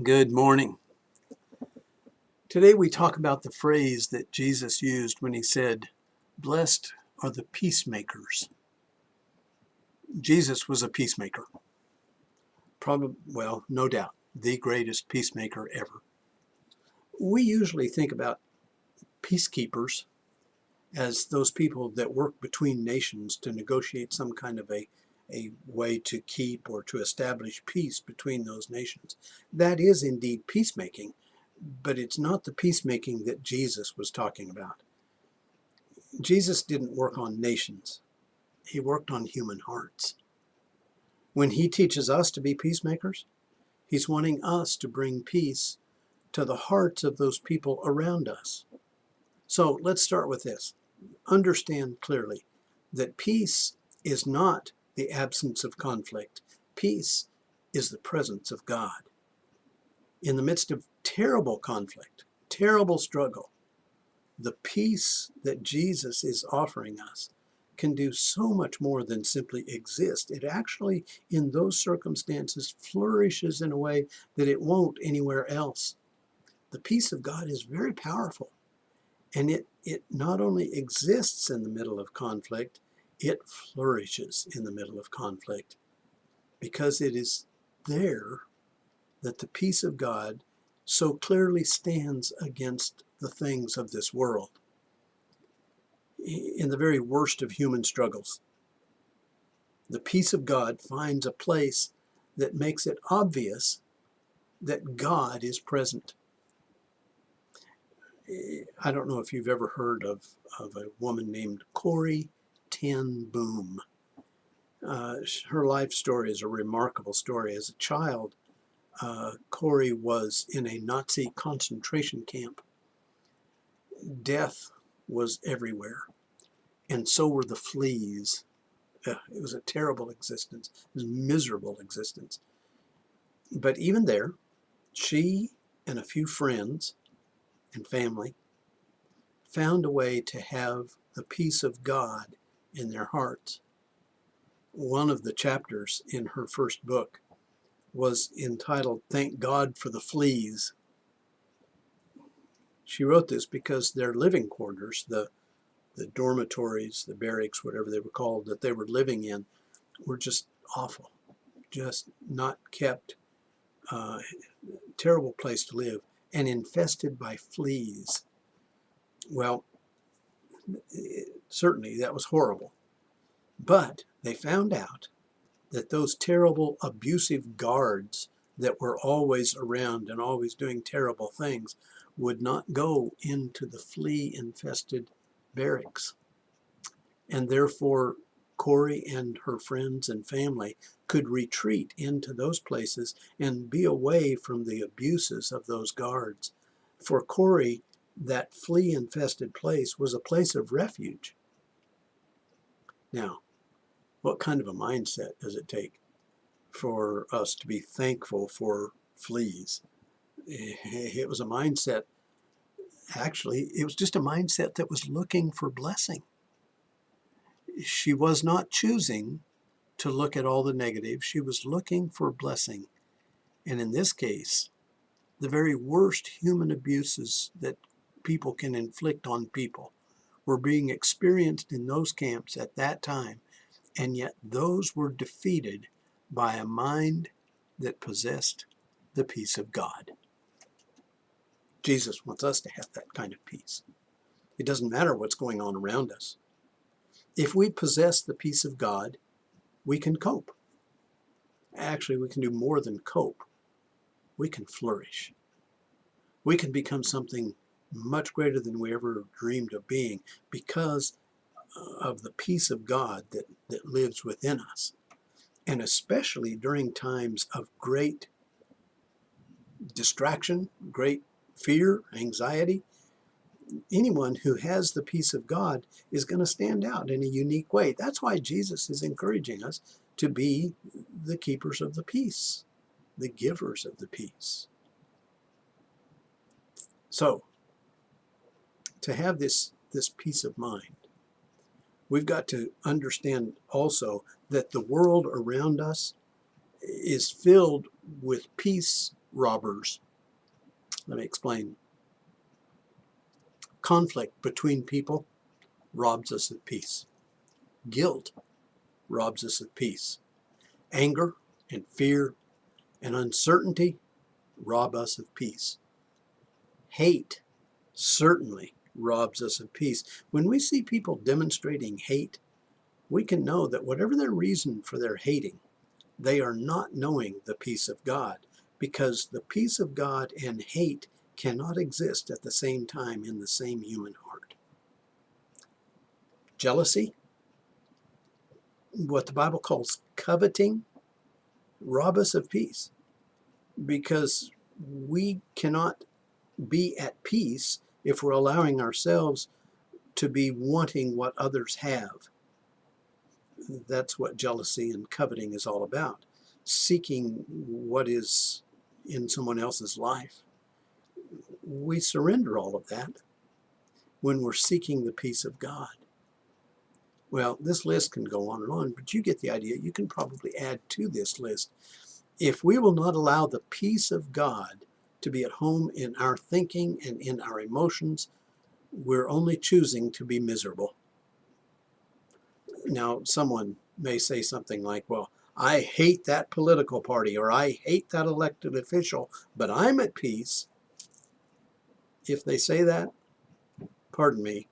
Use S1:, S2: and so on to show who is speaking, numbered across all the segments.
S1: Good morning. Today we talk about the phrase that Jesus used when he said, "Blessed are the peacemakers." Jesus was a peacemaker. No doubt, the greatest peacemaker ever. We usually think about peacekeepers as those people that work between nations to negotiate some kind of a way to keep or to establish peace between those nations. That is indeed peacemaking, but it's not the peacemaking that Jesus was talking about. Jesus didn't work on nations. He worked on human hearts. When he teaches us to be peacemakers, he's wanting us to bring peace to the hearts of those people around us. So let's start with this. Understand clearly that peace is not the absence of conflict. Peace is the presence of God. In the midst of terrible conflict, terrible struggle, the peace that Jesus is offering us can do so much more than simply exist. It actually, in those circumstances, flourishes in a way that it won't anywhere else. The peace of God is very powerful, and it not only exists in the middle of conflict, it flourishes in the middle of conflict, because it is there that the peace of God so clearly stands against the things of this world. In the very worst of human struggles, the peace of God finds a place that makes it obvious that God is present. I don't know if you've ever heard of a woman named Corrie ten Boom. Her life story is a remarkable story. As a child, Corrie was in a Nazi concentration camp. Death was everywhere, and so were the fleas. It was a terrible existence. It was a miserable existence. But even there, she and a few friends and family found a way to have the peace of God in their hearts. One of the chapters in her first book was entitled, "Thank God for the Fleas." She wrote this because their living quarters, the dormitories, the barracks, whatever they were called, that they were living in, were just awful, just not kept, terrible place to live, and infested by fleas. Well, certainly that was horrible. But they found out that those terrible abusive guards that were always around and always doing terrible things would not go into the flea-infested barracks. And therefore, Corrie and her friends and family could retreat into those places and be away from the abuses of those guards. For Corrie, that flea-infested place was a place of refuge. Now, what kind of a mindset does it take for us to be thankful for fleas? It was a mindset, actually, it was just a mindset that was looking for blessing. She was not choosing to look at all the negative. She was looking for blessing. And in this case, the very worst human abuses that people can inflict on people were being experienced in those camps at that time. And yet those were defeated by a mind that possessed the peace of God. Jesus wants us to have that kind of peace. It doesn't matter what's going on around us. If we possess the peace of God, we can cope. Actually, we can do more than cope. We can flourish. We can become something much greater than we ever dreamed of being because of the peace of God that lives within us. And especially during times of great distraction, great fear, anxiety, anyone who has the peace of God is going to stand out in a unique way. That's why Jesus is encouraging us to be the keepers of the peace, the givers of the peace. So, to have this peace of mind, We've got to understand also that the world around us is filled with peace robbers. Let me explain. Conflict between people robs us of peace. Guilt robs us of peace. Anger and fear and uncertainty rob us of peace. Hate certainly robs us of peace. When we see people demonstrating hate, we can know that whatever their reason for their hating, they are not knowing the peace of God, because the peace of God and hate cannot exist at the same time in the same human heart. Jealousy, what the Bible calls coveting, rob us of peace, because we cannot be at peace if we're allowing ourselves to be wanting what others have. That's what jealousy and coveting is all about. Seeking what is in someone else's life. We surrender all of that when we're seeking the peace of God. Well, this list can go on, but you get the idea. You can probably add to this list. If we will not allow the peace of God to be at home in our thinking and in our emotions, we're only choosing to be miserable. Now, someone may say something like, well, I hate that political party, or I hate that elected official, but I'm at peace. If they say that, pardon me,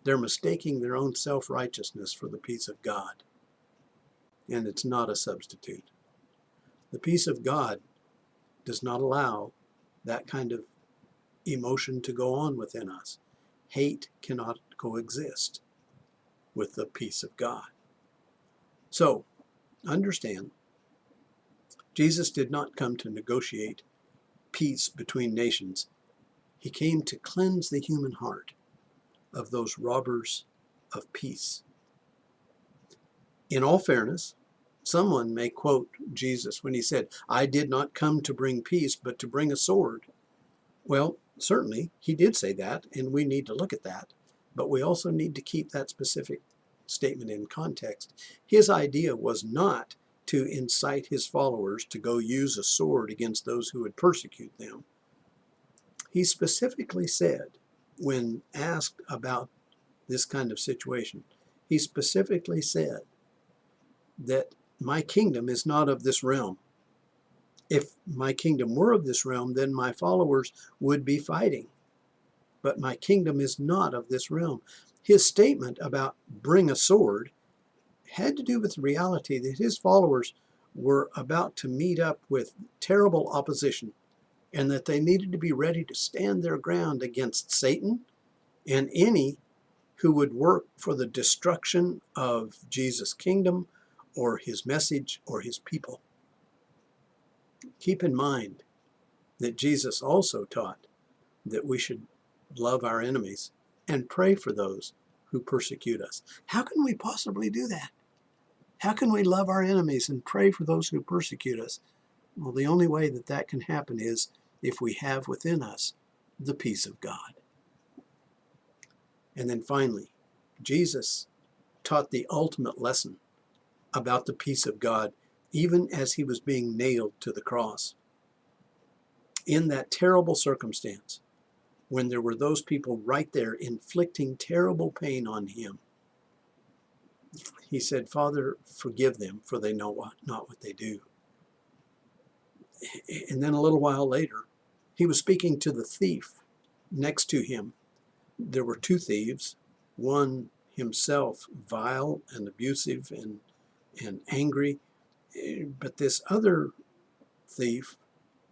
S1: they're mistaking their own self-righteousness for the peace of God. And it's not a substitute. The peace of God does not allow that kind of emotion to go on within us. Hate cannot coexist with the peace of God. So, understand, Jesus did not come to negotiate peace between nations. He came to cleanse the human heart of those robbers of peace. In all fairness, someone may quote Jesus when he said, I did not come to bring peace, but to bring a sword. Well, certainly he did say that, and we need to look at that. But we also need to keep that specific statement in context. His idea was not to incite his followers to go use a sword against those who would persecute them. He specifically said, when asked about this kind of situation, he specifically said that my kingdom is not of this realm. If my kingdom were of this realm, then my followers would be fighting. But my kingdom is not of this realm. His statement about bring a sword had to do with the reality that his followers were about to meet up with terrible opposition, and that they needed to be ready to stand their ground against Satan and any who would work for the destruction of Jesus' kingdom or his message or his people. Keep in mind that Jesus also taught that we should love our enemies and pray for those who persecute us. How can we possibly do that? How can we love our enemies and pray for those who persecute us? Well, the only way that that can happen is if we have within us the peace of God. And then finally, Jesus taught the ultimate lesson about the peace of God, even as he was being nailed to the cross. In that terrible circumstance, when there were those people right there inflicting terrible pain on him, he said, Father, forgive them, for they know not what they do. And then a little while later, he was speaking to the thief next to him. There were two thieves, one himself vile and abusive and angry, but this other thief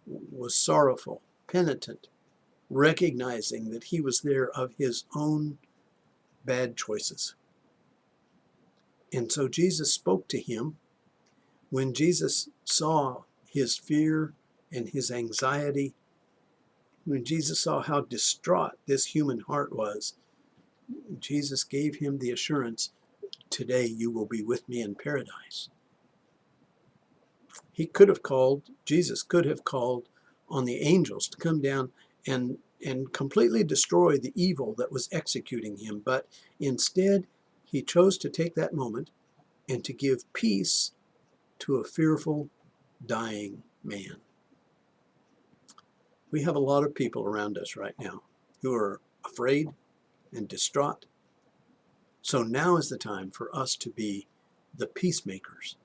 S1: was sorrowful, penitent, recognizing that he was there of his own bad choices. And so Jesus spoke to him. When Jesus saw his fear and his anxiety, when Jesus saw how distraught this human heart was, Jesus gave him the assurance, today you will be with me in paradise. Jesus could have called on the angels to come down and completely destroy the evil that was executing him. But instead, He chose to take that moment and to give peace to a fearful, dying man. We have a lot of people around us right now who are afraid and distraught. So now is the time for us to be the peacemakers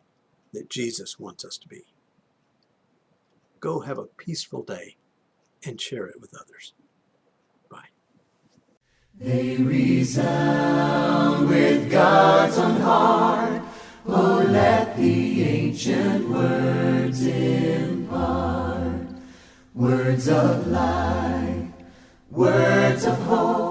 S1: that Jesus wants us to be. Go have a peaceful day and share it with others. Bye.
S2: They resound with God's own heart. Oh, let the ancient words impart. Words of life, words of hope.